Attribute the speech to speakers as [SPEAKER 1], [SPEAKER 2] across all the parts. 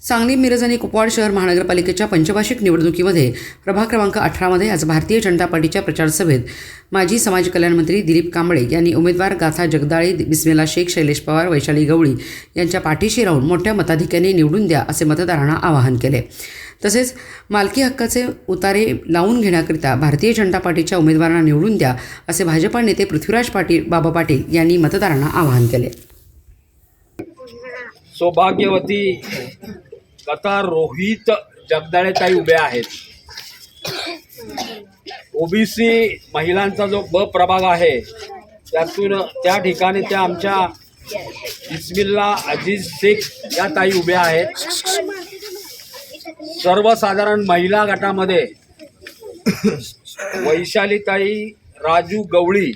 [SPEAKER 1] सांगली, मिरज आणि कुपवाड शहर महानगरपालिकेच्या पंचवार्षिक निवडणुकीमध्ये प्रभाग क्रमांक 18मध्ये आज भारतीय जनता पार्टीच्या प्रचार सभेत माजी समाज कल्याण मंत्री दिलीप कांबळे यांनी उमेदवार गाथा जगदाळे, बिस्मिल्ला शेख, शैलेश पवार, वैशाली गवळी यांच्या पाठीशी राहून मोठ्या मताधिक्याने निवडून द्या असे मतदारांना आवाहन केले। तसेच मालकी हक्काचे उतारे लावून घेण्याकरिता भारतीय जनता पार्टीच्या उमेदवारांना निवडून द्या असे भाजपा नेते पृथ्वीराज बाबा पाटील यांनी मतदारांना आवाहन केले।
[SPEAKER 2] सौभाग्यवती कथा रोहित जगदाळे ताई उभ्या आहेत। ओबीसी महिलांचा जो ब प्रभाग आहे त्यातून त्या ठिकाणी त्या आमच्या बिस्मिल्ला अजीज शेख या ताई उभ्या आहेत। सर्वसाधारण महिला गटामध्ये वैशाली ताई, राजू गवळी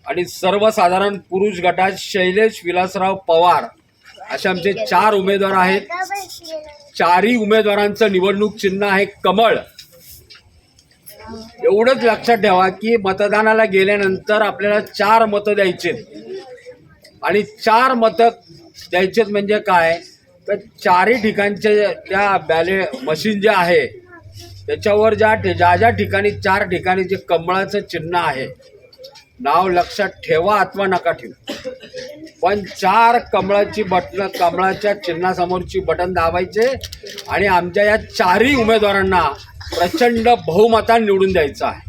[SPEAKER 2] आणि सर्वसाधारण पुरुष गटात शैलेश विलासराव पवार असे आमचे 4 उमेदवार आहेत। 4ही उमेदवारांचं निवडणूक चिन्ह आहे कमळ। एवढंच लक्षात ठेवा की मतदानाला गेल्यानंतर आपल्याला 4 मतं द्यायचे आणि 4 मतं द्यायचे म्हणजे काय तर 4ही ठिकाणचे त्या मशीन जे आहे त्याच्यावर ज्या ठिकाणी 4 ठिकाणी जे कमळाचं चिन्ह आहे, नाव लक्षात ठेवा अथवा नका ठेवू, पण 4 कमळाची बटन, कमळाच्या चिन्हासमोरची बटन दाबायचे आणि आमच्या या 4ही उमेदवारांना प्रचंड बहुमताने निवडून द्यायचं आहे।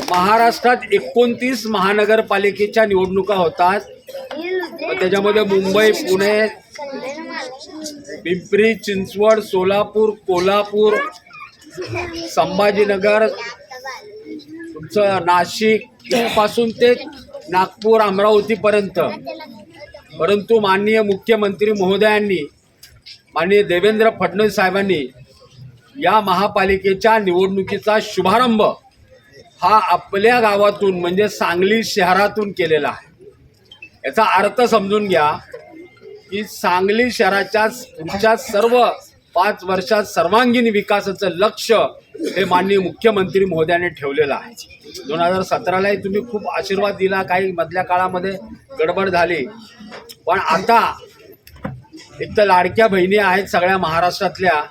[SPEAKER 2] महाराष्ट्रात 29 महानगरपालिकेच्या निवडणुका होतात। त्याच्यामध्ये मुंबई, पुणे, पिंपरी चिंचवड, सोलापूर, कोल्हापूर, संभाजीनगर, तुमचं नाशिक पासून ते नागपूर, अमरावतीपर्यंत। परंतु माननीय मुख्यमंत्री महोदयांनी, माननीय देवेंद्र फडणवीस साहेबांनी या महापालिकेच्या निवडणुकीचा शुभारंभ हा आपल्या गावातून म्हणजे सांगली शहरातून केलेला आहे। याचा अर्थ समजून घ्या की सांगली शहराच्या पुढच्या सर्व 5 वर्षात सर्वांगीण विकासाचं लक्ष्य हे माननीय मुख्यमंत्री महोदयांनी ठेवलेलं आहे। 2017लाही तुम्ही खूप आशीर्वाद दिला, काही मधल्या काळामध्ये गडबड झाली, पण आता एक तर लाडक्या बहिणी आहेत सगळ्या महाराष्ट्रातल्या,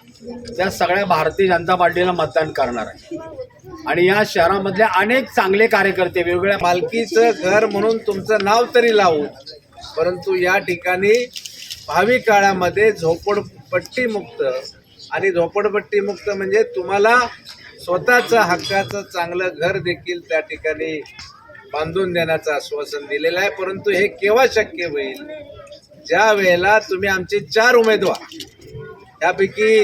[SPEAKER 2] त्या सगळ्या भारतीय जनता पार्टीला मतदान करणार आहे आणि या शहरामधल्या अनेक चांगले कार्यकर्ते वेगवेगळ्या
[SPEAKER 3] मालकीचं घर म्हणून तुमचं नाव तरी लावू, परंतु या ठिकाणी भावी काळामध्ये झोपडपट्टी मुक्त आणि झोपडपट्टी मुक्त म्हणजे तुम्हाला स्वतःचं हक्काचं चांगलं घर देखील त्या ठिकाणी बांधून देण्याचं आश्वासन दिलेलं आहे। परंतु हे केव्हा शक्य होईल, ज्या वेळेला तुम्ही आमचे 4 उमेदवार त्यापैकी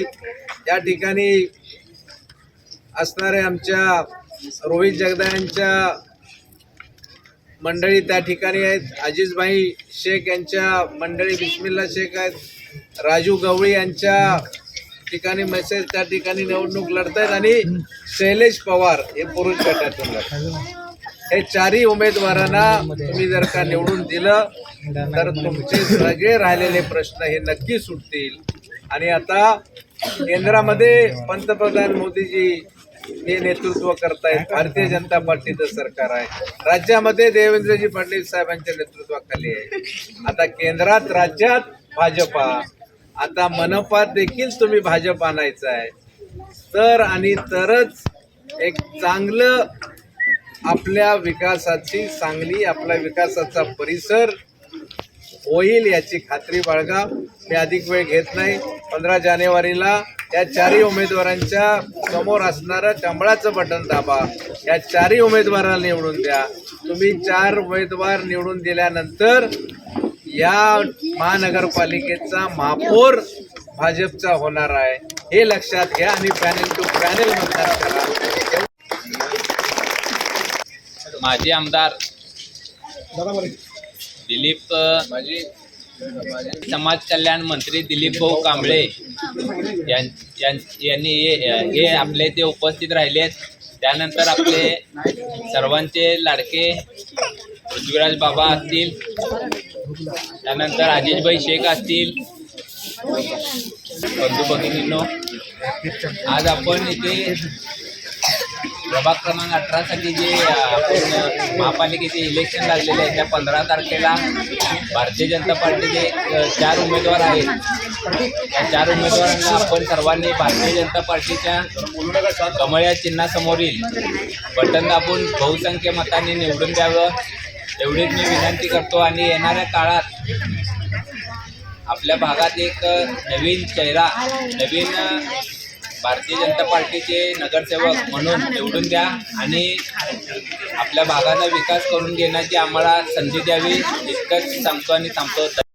[SPEAKER 3] या ठिकाणी असणारे आमच्या रोहित जगदाळेंच्या मंडळी त्या ठिकाणी आहेत, अजीजभाई शेख यांच्या मंडळी बिस्मिल्ला शेख आहेत, राजू गवळी यांच्या ठिकाणी मेसेज त्या ठिकाणी निवडणूक लढत आहेत आणि शैलेश पवार हे पुरुष गटातून लढतात। हे 4ही उमेदवारांना तुम्ही जर का निवडून दिलं तर तुमचे सगळे राहिलेले प्रश्न हे नक्की सुटतील। आणि आता केंद्रामध्ये पंतप्रधान मोदीजी हे नेतृत्व करतायत, भारतीय जनता पार्टीचं सरकार आहे, राज्यामध्ये देवेंद्रजी फडणवीस साहेबांच्या नेतृत्वाखाली आहे। आता केंद्रात, राज्यात भाजपा, आता मनपात देखील तुम्ही भाजप आणायचं आहे तर आणि तरच एक चांगलं आपल्या विकासाची, सांगली आपला विकासाचा परिसर होईल याची खात्री बाळगा। मी अधिक वेळ घेत नाही। 15 जानेवारीला या 4ही उमेदवारांच्या समोर असणारं कमळाचं बटन दाबा, या 4ही उमेदवारांना निवडून द्या। तुम्ही 4 उमेदवार निवडून दिल्यानंतर या महानगरपालिकेचा महापौर भाजपचा होणार आहे हे लक्षात घ्या आणि पॅनल टू पॅनल मतदान करा।
[SPEAKER 4] माजी आमदार दिलीप, समाज कल्याण मंत्री दिलीप भाऊ कांबळे यांनी हे आपले ते उपस्थित राहिले। त्यानंतर आपले सर्वांचे लाडके पृथ्वीराज बाबा असतील, त्यानंतर अजीजभाई शेख असतील। बंधू भगिनींनो, आज आपण इथे प्रभाग क्रमांक 18साठी जे आपण महापालिकेचे इलेक्शन लागलेले आहे त्या 15 तारखेला भारतीय जनता पार्टीचे 4 उमेदवार आहेत. त्या 4 उमेदवारांना आपण सर्वांनी भारतीय जनता पार्टीच्या कमळ या चिन्हासमोरील बटन दाबून बहुसंख्य मतांनी निवडून द्यावं एवढीच मी विनंती करतो. आणि येणाऱ्या काळात आपल्या भागात एक नवीन चेहरा, नवीन भारतीय जनता पार्टीचे नगरसेवक म्हणून निवडून द्या आणि आपल्या भागाचा विकास करून घेण्याची आम्हाला संधी द्यावी इतकंच सांगतो आणि थांबतो.